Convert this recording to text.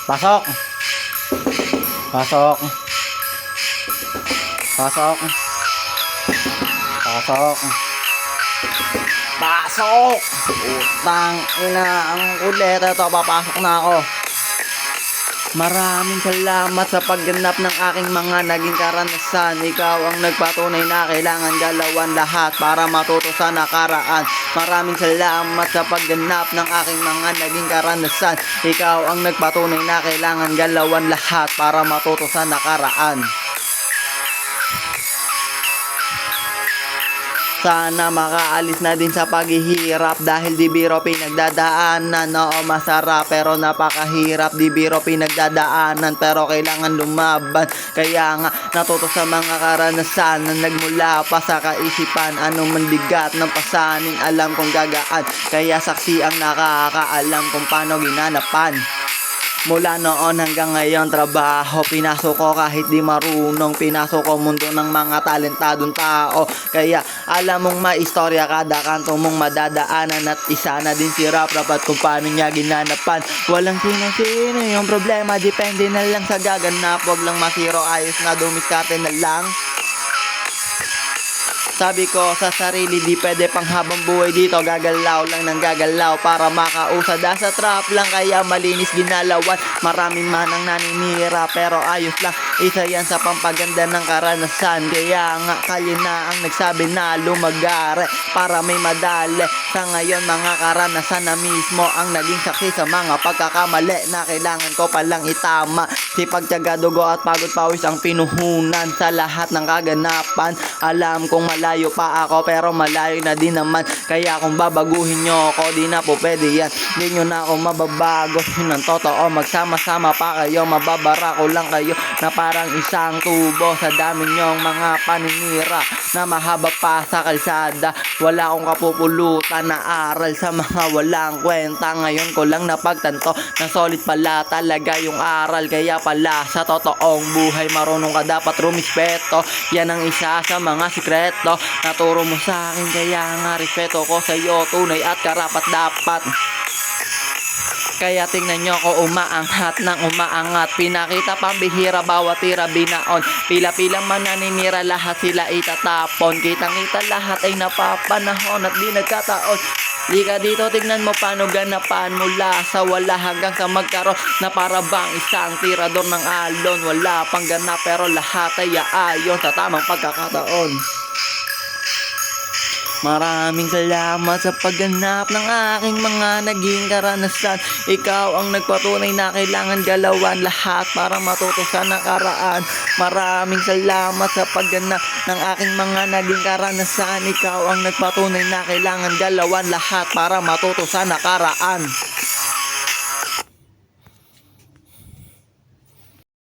Pasok. Pasok. Pasok. Pasok. Pasok. Utang ina ang kulit. Ito, papasok na ako. Maraming salamat sa pagganap ng aking mga naging karanasan. Ikaw ang nagpatunay na kailangan galawan lahat para matuto sa nakaraan. Maraming salamat sa pagganap ng aking mga naging karanasan. Ikaw ang nagpatunay na kailangan galawan lahat para matuto sa nakaraan. Sana makaalis na din sa paghihirap dahil di biro pinagdadaanan. Oo, masarap pero napakahirap. Di biro pinagdadaanan pero kailangan lumaban. Kaya nga natuto sa mga karanasan na nagmula pa sa kaisipan. Anong manbigat ng pasaning alam kong gagaan. Kaya saksi ang nakakaalam kung paano ginanapan. Mula noon hanggang ngayon trabaho, pinasok ko kahit di marunong. Pinasok ko mundo ng mga talentadong tao. Kaya alam mong maistorya kada kanto mong madadaanan. At isa na din si Rap at kung paano niya ginanapan. Walang sino-sino yung problema, depende na lang sa gaganap. Huwag lang masiro, ayos na dumiskarte na lang. Sabi ko sa sarili, di pwede pang habang buhay dito. Gagalaw lang ng gagalaw para makausad. Sa trap lang kaya malinis ginalawan. Maraming manang naninira pero ayos lang. Isa yan sa pampaganda ng karanasan. Kaya nga kalye na ang nagsabi na lumagare para may madali. Sa ngayon mga karanasan na mismo ang naging saksi sa mga pagkakamali na kailangan ko palang itama. Sipag, tiyaga, dugo at pagod pawis ang pinuhunan sa lahat ng kaganapan. Alam kong malayo pa ako pero malayo na din naman. Kaya kung babaguhin nyo ako, di na po pwede yan. Di nyo na ako mababago, yun ang totoo. Magsama-sama pa kayo, mababara ko lang kayo na parang isang tubo. Sa dami nyong mga paninira na mahaba pa sa kalsada. Wala akong kapupulutan na aral sa mga walang kwenta. Ngayon ko lang napagtanto na solid pala talaga yung aral. Kaya pala sa totoong buhay marunong ka dapat rumispeto. Yan ang isa sa mga sikreto naturo mo sa akin. Kaya nga respeto ko sa iyo tunay at karapat dapat. Kaya tingnan nyo ko umaangat ng umaangat. Pinakita pambihira bawat tira binaon. Pila-pilang mananinira lahat sila itatapon. Kitang-kita lahat ay napapanahon at di nagkataon. Di ka dito, tignan mo paano ganapan mula sa wala hanggang sa magkaroon na para bang isang tirador ng alon. Wala pang ganap pero lahat ay aayon sa tamang pagkakataon. Maraming salamat sa pagganap ng aking mga naging karanasan. Ikaw ang nagpatunay na kailangan galawan lahat para matuto sa nakaraan. Maraming salamat sa pagganap ng aking mga naging karanasan. Ikaw ang nagpatunay na kailangan galawan lahat para matuto sa nakaraan.